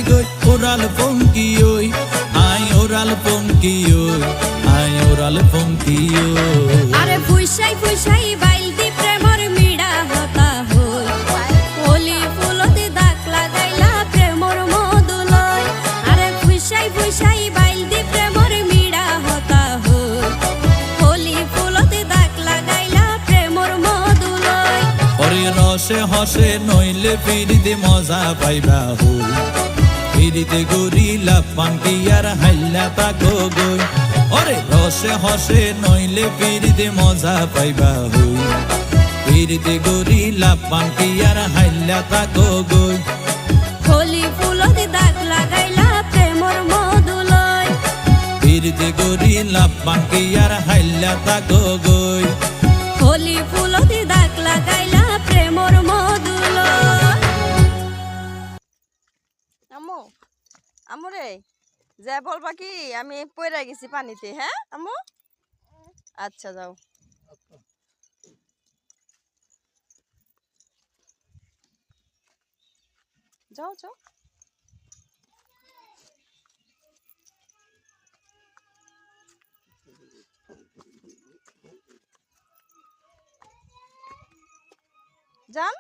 গই ওরাল পঙ্কি ওই I oral পঙ্কি ওই আই ওরাল পঙ্কি ওই আরে ফুইসাই ফুইসাই বাইল দি প্রেমর মিড়া হতা হই ওলি ফুলতে দাগ লাগাইলা প্রেমর মধুলয় আরে ফুইসাই ফুইসাই বাইল দি প্রেমর মিড়া হতা হই ওলি ফুলতে দাগ লাগাইলা প্রেমর মধুলয় ওরে রসে হসে নইলে ফিরিতে মজা পাইবা হই ফিরিতে গরিলা পান্তি আর হাইলা তাকো গই ওরে রসে হসে নইলে ফিরিতে মজা পাইবা হই ফিরিতে গরিলা পান্তি আর হাইলা তাকো গই ওলি ফুলতে দাগ লাগাইলা প্রেমর মধুলয় ফিরিতে গরিলা পান্তি আর হাইলা তাকো গই ওলি ফুলতে দাগ লাগাইলা প্রেমর মধুলয় আম্মু আম্মু রে যা বলবা কি আমি পড়ে গেছি পানিতে হ্যাঁ আম্মু আচ্ছা যাও যাও যাও যান